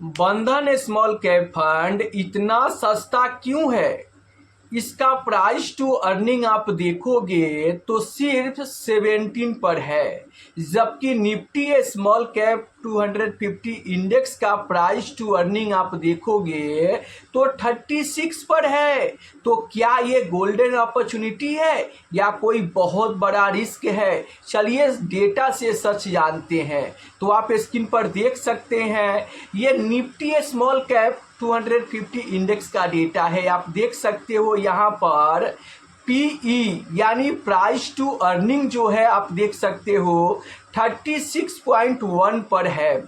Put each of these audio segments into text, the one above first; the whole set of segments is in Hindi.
बंधन स्मॉल कैप फंड इतना सस्ता क्यों है? इसका प्राइस टू अर्निंग आप देखोगे तो सिर्फ 17 पर है, जबकि निफ्टी स्मॉल कैप 250 इंडेक्स का प्राइस टू अर्निंग आप देखोगे तो 36 पर है। तो क्या ये गोल्डन अपॉर्चुनिटी है या कोई बहुत बड़ा रिस्क है? चलिए डेटा से सच जानते हैं। तो आप स्क्रीन पर देख सकते हैं, ये निफ्टी स्मॉल कैप 250 इंडेक्स का डेटा है। आप देख सकते हो यहाँ पर पीई यानी प्राइस टू अर्निंग जो है आप देख सकते हो 36.1 पर है।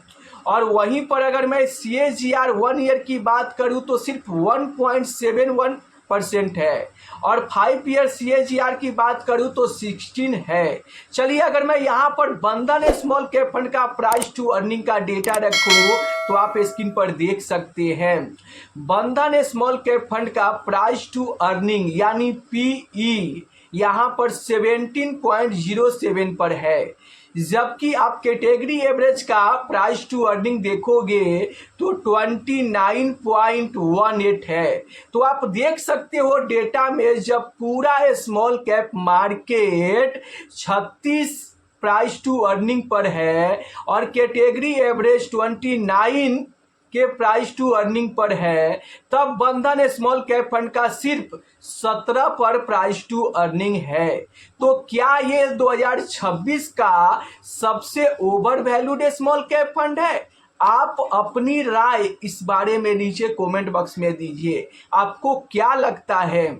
और वहीं पर अगर मैं CAGR 1 ईयर की बात करूं तो सिर्फ 1.71% है, और 5 ईयर CAGR की बात करूं तो 16 है। चलिए अगर मैं यहाँ पर बंधन स्मॉल कैप फंड का प्राइस टू अर्निंग का डेटा रखूं तो आप स्क्रीन पर देख सकते हैं, बंधन स्मॉल कैप फंड का प्राइस टू अर्निंग यानी पीई यहाँ पर 17.07 पर है, जबकि आप कैटेगरी एवरेज का प्राइस टू अर्निंग देखोगे तो 29.18 है। तो आप देख सकते हो डेटा में जब पूरा small cap market 36 price to earning पर है और कैटेगरी एवरेज 29 के प्राइस टू अर्निंग पर है, तब बंधन स्मॉल कैप फंड का सिर्फ 17 पर प्राइस टू अर्निंग है। तो क्या ये 2026 का सबसे over valued small cap fund है? आप अपनी राय इस बारे में नीचे कमेंट बॉक्स में दीजिए। आपको क्या लगता है,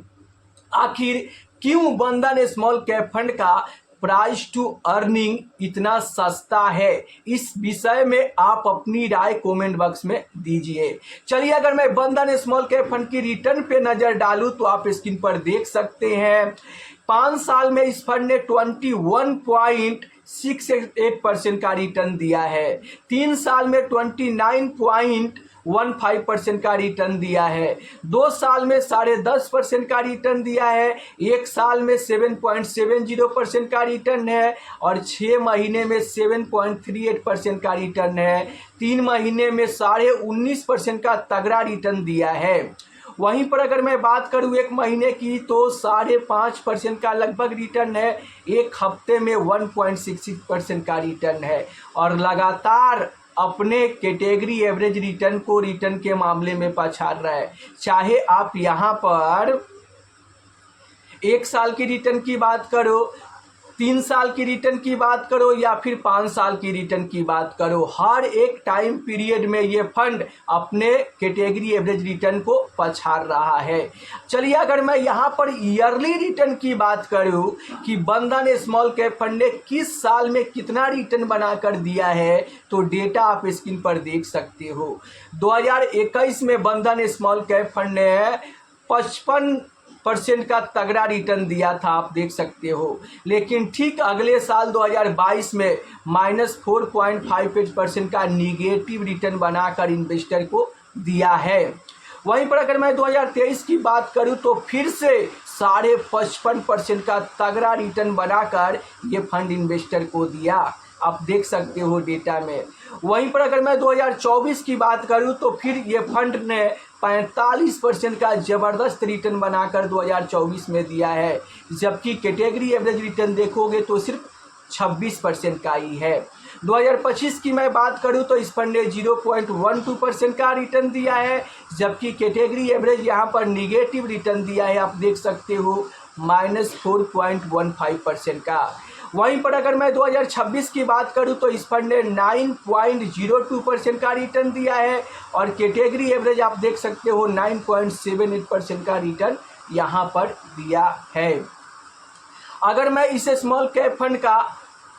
आखिर क्यों बंधन स्मॉल कैप फंड का प्राइस टू अर्निंग इतना सस्ता है? इस विषय में आप अपनी राय कमेंट बॉक्स में दीजिए। चलिए अगर मैं बंधन स्मॉल कैप फंड की रिटर्न पे नजर डालूं तो आप स्क्रीन पर देख सकते हैं, 5 साल में इस फंड ने 21.68% का रिटर्न दिया है, 3 साल में 29.15% का रिटर्न दिया है, 2 साल में 10.5% का रिटर्न दिया है, 1 साल में 7.70% का रिटर्न है, और 6 महीने में 7.38% का रिटर्न है, 3 महीने में 19.5% का तगड़ा रिटर्न दिया है। वहीं पर अगर मैं बात करूं 1 महीने की तो 5.5% का लगभग रिटर्न है, 1 हफ्ते में 1.66% का रिटर्न है, और लगातार अपने कैटेगरी एवरेज रिटर्न को रिटर्न के मामले में पछाड़ रहा है। चाहे आप यहाँ पर 1 साल की रिटर्न की बात करो, 3 साल की रिटर्न की बात करो या फिर 5 साल की रिटर्न की बात करो, हर एक टाइम पीरियड में ये फंड अपने कैटेगरी एवरेज रिटर्न को पछाड़ रहा है। चलिए अगर मैं यहाँ पर ईयरली रिटर्न की बात करूँ कि बंधन स्मॉल कैप फंड ने किस साल में कितना रिटर्न बनाकर दिया है, तो डेटा आप स्क्रीन पर देख सकते हो। 2021 में बंधन स्मॉल कैप फंड ने 55% का तगड़ा रिटर्न दिया था, आप देख सकते हो, लेकिन ठीक अगले साल 2022 में -4.58% का निगेटिव रिटर्न बनाकर इन्वेस्टर को दिया है। वहीं पर अगर मैं 2023 की बात करूं तो फिर से 55.5% का तगड़ा रिटर्न बनाकर ये फंड इन्वेस्टर को दिया, आप देख सकते हो डेटा में। वहीं पर अगर मैं 2024 की बात करूं तो फिर ये फंड ने 45% का ज़बरदस्त रिटर्न बनाकर 2024 में दिया है, जबकि कैटेगरी एवरेज रिटर्न देखोगे तो सिर्फ 26% का ही है। 2025 की मैं बात करूं तो इस फंड ने 0.12% का रिटर्न दिया है, जबकि कैटेगरी एवरेज यहां पर निगेटिव रिटर्न दिया है, आप देख सकते हो -4.15% का। वहीं पर अगर मैं 2026 की बात करूं तो इस फंड ने 9.02% का रिटर्न दिया है, और कैटेगरी एवरेज आप देख सकते हो 9.78% का रिटर्न यहां पर दिया है। अगर मैं इस स्मॉल कैप फंड का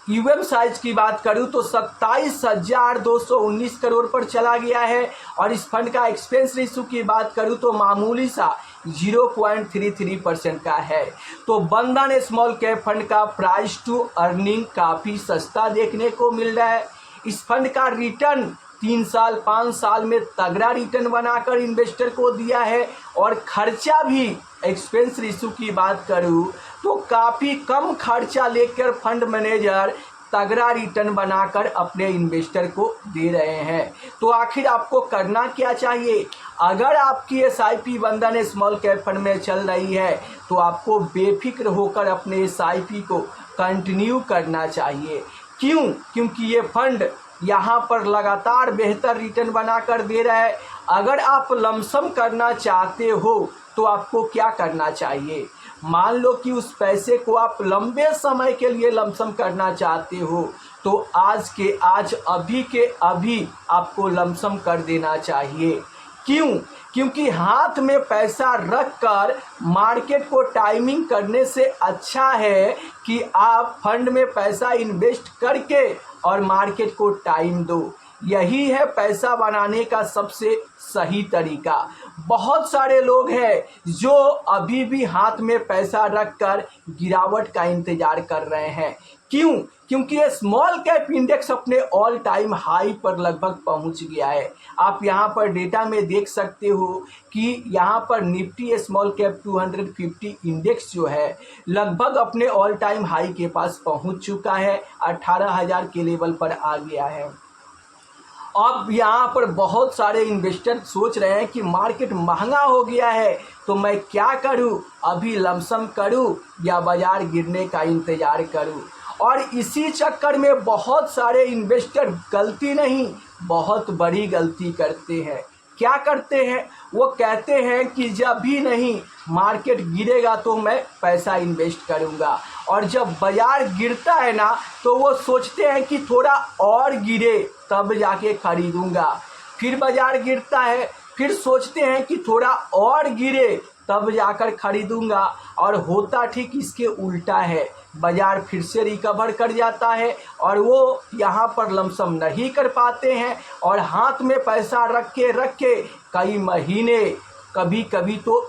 यूएम साइज की बात करूं तो 27,219 करोड़ पर चला गया है, और इस फंड का एक्सपेंस रेशियो की बात करूं तो मामूली सा 0.33% का है। तो बंधन स्मॉल कैप फंड का प्राइस टू अर्निंग काफ़ी सस्ता देखने को मिल रहा है। इस फंड का रिटर्न 3 साल 5 साल में तगड़ा रिटर्न बनाकर इन्वेस्टर को दिया है, और खर्चा भी एक्सपेंस रेशियो की बात करूं तो काफ़ी कम खर्चा लेकर फंड मैनेजर तगड़ा रिटर्न बनाकर अपने इन्वेस्टर को दे रहे हैं। तो आखिर आपको करना क्या चाहिए? अगर आपकी SIP बंधन स्मॉल कैप फंड में चल रही है तो आपको बेफिक्र होकर अपने SIP को कंटिन्यू करना चाहिए। क्यों? क्योंकि ये फंड यहाँ पर लगातार बेहतर रिटर्न बनाकर दे रहा है। अगर आप लमसम करना चाहते हो तो आपको क्या करना चाहिए? मान लो कि उस पैसे को आप लंबे समय के लिए लमसम करना चाहते हो तो आज के आज अभी के अभी आपको लमसम कर देना चाहिए। क्यों? क्योंकि हाथ में पैसा रखकर मार्केट को टाइमिंग करने से अच्छा है कि आप फंड में पैसा इन्वेस्ट करके और मार्केट को टाइम दो। यही है पैसा बनाने का सबसे सही तरीका। बहुत सारे लोग हैं जो अभी भी हाथ में पैसा रखकर गिरावट का इंतजार कर रहे हैं। क्यों? क्योंकि ये स्मॉल कैप इंडेक्स अपने ऑल टाइम हाई पर लगभग पहुंच गया है। आप यहां पर डेटा में देख सकते हो कि यहां पर निफ्टी स्मॉल कैप 250 इंडेक्स जो है लगभग अपने ऑल टाइम हाई के पास पहुंच चुका है, 18,000 के लेवल पर आ गया है। अब यहाँ पर बहुत सारे इन्वेस्टर सोच रहे हैं कि मार्केट महंगा हो गया है तो मैं क्या करूँ, अभी लमसम करूँ या बाज़ार गिरने का इंतज़ार करूँ। और इसी चक्कर में बहुत सारे इन्वेस्टर गलती नहीं बहुत बड़ी गलती करते हैं। क्या करते हैं? वो कहते हैं कि जब भी नहीं मार्केट गिरेगा तो मैं पैसा इन्वेस्ट करूंगा, और जब बाजार गिरता है ना तो वो सोचते हैं कि थोड़ा और गिरे तब जाके खरीदूंगा। फिर बाजार गिरता है, फिर सोचते हैं कि थोड़ा और गिरे तब जाकर खरीदूंगा, और होता ठीक इसके उल्टा है। बाजार फिर से रिकवर कर जाता है और वो यहाँ पर लमसम नहीं कर पाते हैं, और हाथ में पैसा रख के कई महीने कभी कभी तो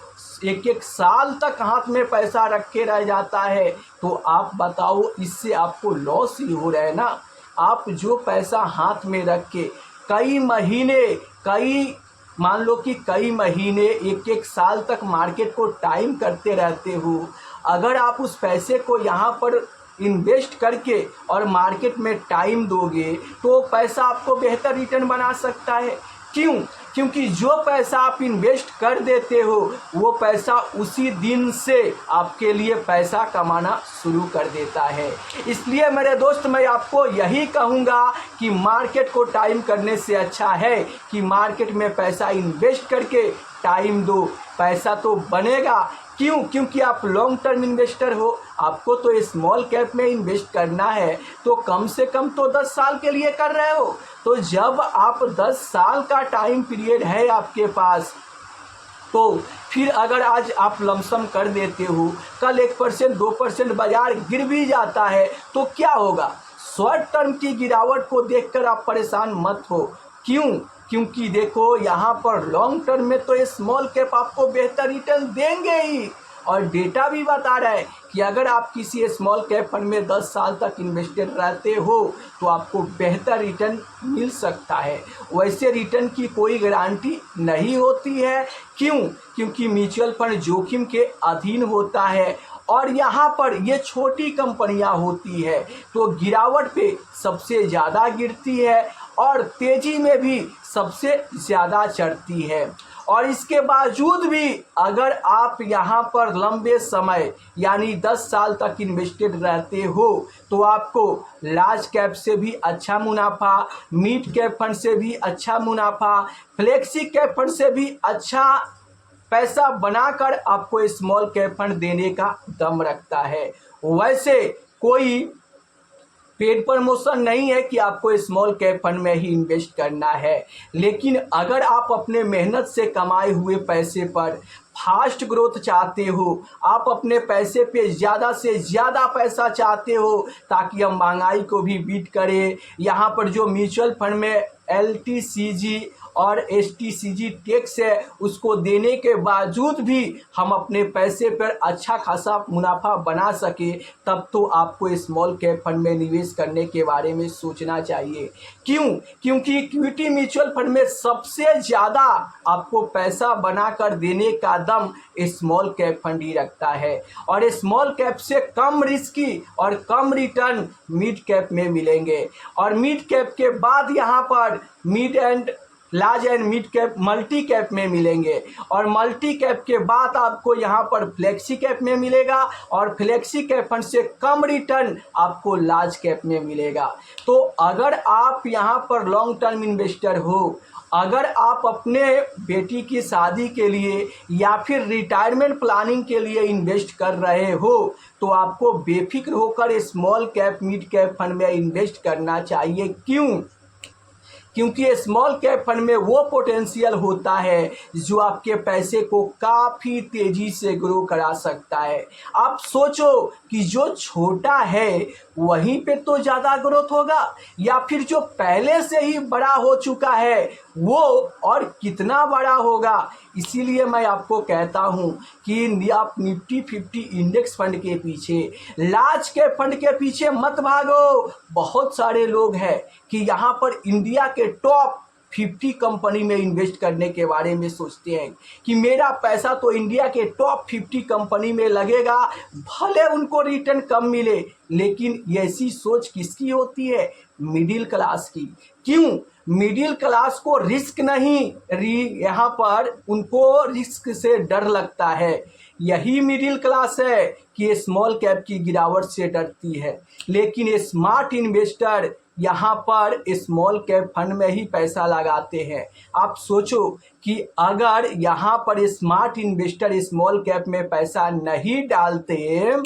एक साल तक हाथ में पैसा रख के रह जाता है। तो आप बताओ, इससे आपको लॉस ही हो रहा है ना। आप जो पैसा हाथ में रख के कई महीने मान लो कि कई महीने एक साल तक मार्केट को टाइम करते रहते हो, अगर आप उस पैसे को यहाँ पर इन्वेस्ट करके और मार्केट में टाइम दोगे तो पैसा आपको बेहतर रिटर्न बना सकता है। क्यों? क्योंकि जो पैसा आप इन्वेस्ट कर देते हो वो पैसा उसी दिन से आपके लिए पैसा कमाना शुरू कर देता है। इसलिए मेरे दोस्त, मैं आपको यही कहूँगा कि मार्केट को टाइम करने से अच्छा है कि मार्केट में पैसा इन्वेस्ट करके टाइम दो। पैसा तो बनेगा। क्यों? क्योंकि आप लॉन्ग टर्म इन्वेस्टर हो, आपको तो स्मॉल कैप में इन्वेस्ट करना है तो कम से कम तो 10 साल के लिए कर रहे हो। तो जब आप 10 साल का टाइम पीरियड है आपके पास, तो फिर अगर आज आप लमसम कर देते हो, कल 1% 2% बाजार गिर भी जाता है तो क्या होगा? शॉर्ट टर्म की गिरावट को देखकर आप परेशान मत हो। क्यों? क्योंकि देखो, यहाँ पर लॉन्ग टर्म में तो ये स्मॉल कैप आपको बेहतर रिटर्न देंगे ही, और डेटा भी बता रहा है कि अगर आप किसी स्मॉल कैप फंड में 10 साल तक इन्वेस्टेड रहते हो तो आपको बेहतर रिटर्न मिल सकता है। वैसे रिटर्न की कोई गारंटी नहीं होती है। क्यों? क्योंकि म्यूचुअल फंड जोखिम के अधीन होता है और यहाँ पर ये छोटी कंपनियाँ होती है तो गिरावट पे सबसे ज़्यादा गिरती है और तेज़ी में भी सबसे ज़्यादा चढ़ती है। और इसके बावजूद भी अगर आप यहाँ पर लंबे समय यानी 10 साल तक इन्वेस्टेड रहते हो तो आपको लार्ज कैप से भी अच्छा मुनाफा, मिड कैप फंड से भी अच्छा मुनाफा, फ्लेक्सी कैप फंड से भी अच्छा पैसा बनाकर आपको स्मॉल कैप फंड देने का दम रखता है। वैसे कोई पेड प्रमोशन नहीं है कि आपको स्मॉल कैप फंड में ही इन्वेस्ट करना है, लेकिन अगर आप अपने मेहनत से कमाए हुए पैसे पर फास्ट ग्रोथ चाहते हो, आप अपने पैसे पे ज़्यादा से ज़्यादा पैसा चाहते हो ताकि हम महंगाई को भी बीट करें, यहाँ पर जो म्यूचुअल फंड में LTCG और STCG टैक्स है उसको देने के बावजूद भी हम अपने पैसे पर अच्छा खासा मुनाफा बना सके, तब तो आपको स्मॉल कैप फंड में निवेश करने के बारे में सोचना चाहिए। क्यों? क्योंकि इक्विटी म्यूचुअल फंड में सबसे ज़्यादा आपको पैसा बनाकर देने का दम स्मॉल कैप फंड ही रखता है, और स्मॉल कैप से कम रिस्की और कम रिटर्न मिड कैप में मिलेंगे। और मिड कैप के बाद यहाँ पर mid and large and mid cap multi cap में मिलेंगे, और मल्टी कैप के बाद आपको यहाँ पर फ्लेक्सी कैप में मिलेगा, और फ्लेक्सी कैप फंड से कम रिटर्न आपको लार्ज कैप में मिलेगा। तो अगर आप यहाँ पर लॉन्ग टर्म इन्वेस्टर हो, अगर आप अपने बेटी की शादी के लिए या फिर रिटायरमेंट प्लानिंग के लिए इन्वेस्ट कर रहे हो, तो आपको बेफिक्र होकर small cap mid cap fund में इन्वेस्ट करना चाहिए। क्यों? क्योंकि स्मॉल कैप फंड में वो पोटेंशियल होता है जो आपके पैसे को काफ़ी तेज़ी से ग्रो करा सकता है। आप सोचो कि जो छोटा है वहीं पे तो ज़्यादा ग्रोथ होगा, या फिर जो पहले से ही बड़ा हो चुका है वो और कितना बड़ा होगा। इसीलिए मैं आपको कहता हूँ कि आप निफ्टी 50 इंडेक्स फंड के पीछे, लार्ज कैप फंड के पीछे मत भागो। बहुत सारे लोग हैं कि यहाँ पर इंडिया के टॉप 50 कंपनी में इन्वेस्ट करने के बारे में सोचते हैं कि मेरा पैसा तो इंडिया के टॉप 50 कंपनी में लगेगा, भले उनको रिटर्न कम मिले। लेकिन ऐसी सोच किसकी होती है? मिडिल क्लास की। क्यों? मिडिल क्लास को रिस्क नहीं, यहाँ पर उनको रिस्क से डर लगता है। यही मिडिल क्लास है कि स्मॉल कैप की गिरावट से डरती है। लेकिन स्मार्ट इन्वेस्टर यहाँ पर स्मॉल कैप फंड में ही पैसा लगाते हैं। आप सोचो कि अगर यहाँ पर स्मार्ट इन्वेस्टर स्मॉल कैप में पैसा नहीं डालते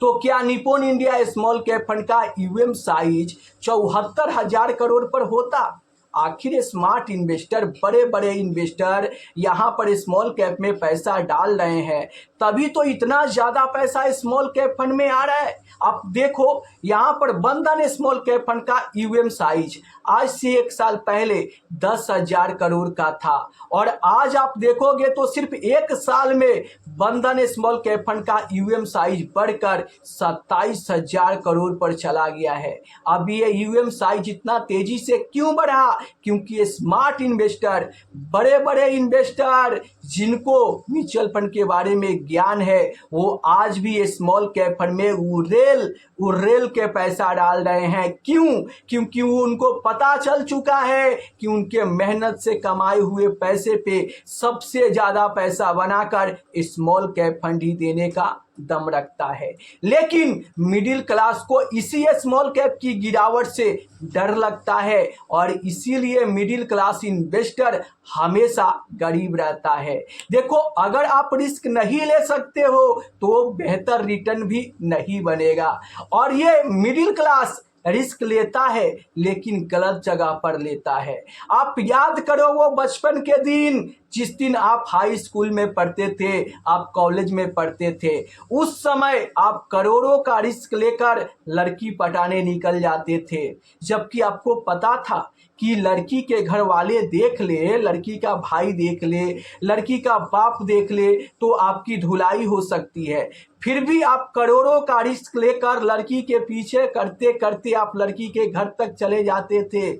तो क्या Nippon India small cap fund का यूएम साइज 74,000 करोड़ पर होता? आखिर स्मार्ट इन्वेस्टर, बड़े बड़े इन्वेस्टर यहाँ पर स्मॉल कैप में पैसा डाल रहे हैं, तभी तो इतना ज़्यादा पैसा स्मॉल कैप फंड में आ रहा है। आप देखो यहाँ पर बंधन स्मॉल कैप फंड का यूएम साइज आज से 1 साल पहले 10,000 करोड़ का था, और आज आप देखोगे तो सिर्फ 1 साल में बंधन स्मॉल कैप फंड का यूएम साइज बढ़कर 27,000 करोड़ पर चला गया है। अब ये यूएम साइज इतना तेजी से क्यों बढ़ा? क्योंकि स्मार्ट इन्वेस्टर, बड़े बड़े इन्वेस्टर जिनको म्यूचुअल फंड के बारे में ज्ञान है, वो आज भी स्मॉल कैप फंड में उरेल के पैसा डाल रहे हैं। क्यों? क्योंकि वो उनको पता चल चुका है कि उनके मेहनत से कमाए हुए पैसे पे सबसे ज्यादा पैसा बनाकर स्मॉल कैप फंड ही देने का दम रखता है। लेकिन मिडिल क्लास को इसी स्मॉल कैप की गिरावट से डर लगता है, और इसीलिए मिडिल क्लास इन्वेस्टर हमेशा गरीब रहता है। देखो, अगर आप रिस्क नहीं ले सकते हो तो बेहतर रिटर्न भी नहीं बनेगा। और ये मिडिल क्लास रिस्क लेता है लेकिन गलत जगह पर लेता है। आप याद करो वो बचपन के दिन, जिस दिन आप हाई स्कूल में पढ़ते थे, आप कॉलेज में पढ़ते थे, उस समय आप करोड़ों का रिस्क लेकर लड़की पटाने निकल जाते थे, जबकि आपको पता था कि लड़की के घर वाले देख ले, लड़की का भाई देख ले, लड़की का बाप देख ले तो आपकी धुलाई हो सकती है। फिर भी आप करोड़ों का रिस्क लेकर लड़की के पीछे करते करते आप लड़की के घर तक चले जाते थे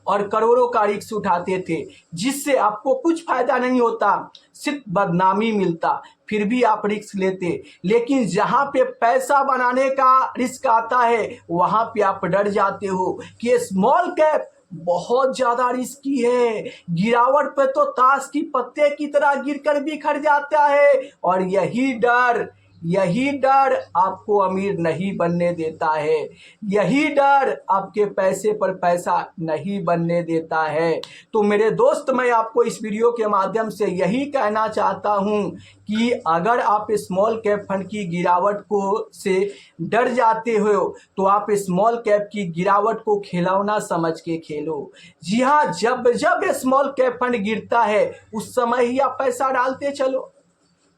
और करोड़ों का रिस्क उठाते थे, जिससे आपको कुछ फायदा नहीं होता, सिर्फ बदनामी मिलता। फिर भी आप रिस्क लेते। लेकिन जहां पे पैसा बनाने का रिस्क आता है वहां पे आप डर जाते हो कि स्मॉल कैप बहुत ज्यादा रिस्की है, गिरावट पे तो ताश की पत्ते की तरह गिरकर बिखर जाता है। और यही डर आपको अमीर नहीं बनने देता है, यही डर आपके पैसे पर पैसा नहीं बनने देता है। तो मेरे दोस्त, मैं आपको इस वीडियो के माध्यम से यही कहना चाहता हूं कि अगर आप स्मॉल कैप फंड की गिरावट को से डर जाते हो तो आप स्मॉल कैप की गिरावट को खिलौना समझ के खेलो। जी हाँ, जब जब स्मॉल कैप फंड गिरता है उस समय ही आप पैसा डालते चलो।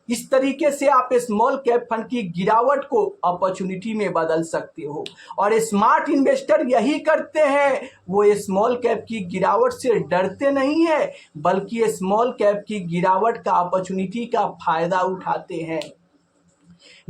इस तरीके से आप स्मॉल कैप फंड की गिरावट को अपॉर्चुनिटी में बदल सकते हो। और स्मार्ट इन्वेस्टर यही करते हैं, वो स्मॉल कैप की गिरावट से डरते नहीं है, बल्कि स्मॉल कैप की गिरावट का अपॉर्चुनिटी का फायदा उठाते हैं।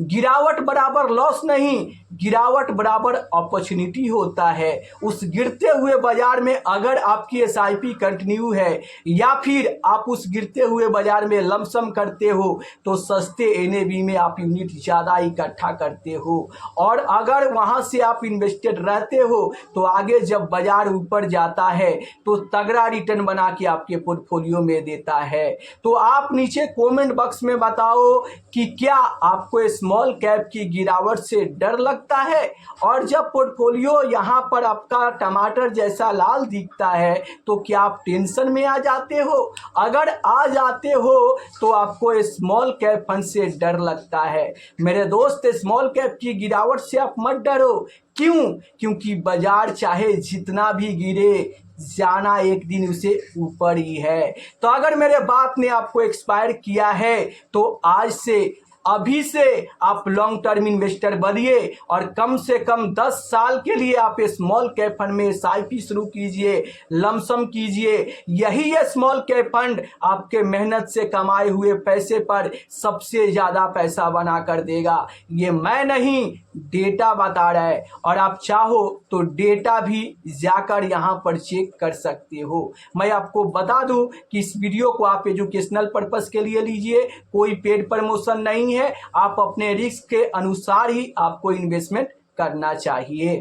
गिरावट बराबर लॉस नहीं, गिरावट बराबर अपॉर्चुनिटी होता है। उस गिरते हुए बाजार में अगर आपकी एसआईपी कंटिन्यू है या फिर आप उस गिरते हुए बाजार में लमसम करते हो तो सस्ते एनएवी में आप यूनिट ज़्यादा इकट्ठा करते हो, और अगर वहां से आप इन्वेस्टेड रहते हो तो आगे जब बाजार ऊपर जाता है तो तगड़ा रिटर्न बना के आपके पोर्टफोलियो में देता है। तो आप नीचे कमेंट बॉक्स में बताओ कि क्या आपको स्मॉल कैप की गिरावट से डर लगता है, और जब पोर्टफोलियो यहां पर आपका टमाटर जैसा लाल दिखता है तो क्या आप टेंशन में आ जाते हो? अगर आ जाते हो तो आपको स्मॉल कैप फंड से डर लगता है। मेरे दोस्त, स्मॉल कैप की गिरावट से आप मत डरो। क्यों? क्योंकि बाजार चाहे जितना भी गिरे, जाना एक दिन उसे ऊपर ही है। तो अगर मेरे बात ने आपको एक्सपायर किया है तो आज से, अभी से आप लॉन्ग टर्म इन्वेस्टर बनिए और कम से कम 10 साल के लिए आप स्मॉल कैप फंड में एसआईपी शुरू कीजिए, लमसम कीजिए। यही स्मॉल कैप फंड आपके मेहनत से कमाए हुए पैसे पर सबसे ज़्यादा पैसा बना कर देगा। ये मैं नहीं, डेटा बता रहा है, और आप चाहो तो डेटा भी जाकर यहाँ पर चेक कर सकते हो। मैं आपको बता दूं कि इस वीडियो को आप एजुकेशनल पर्पस के लिए लीजिए, कोई पेड प्रमोशन नहीं है। आप अपने रिस्क के अनुसार ही आपको इन्वेस्टमेंट करना चाहिए।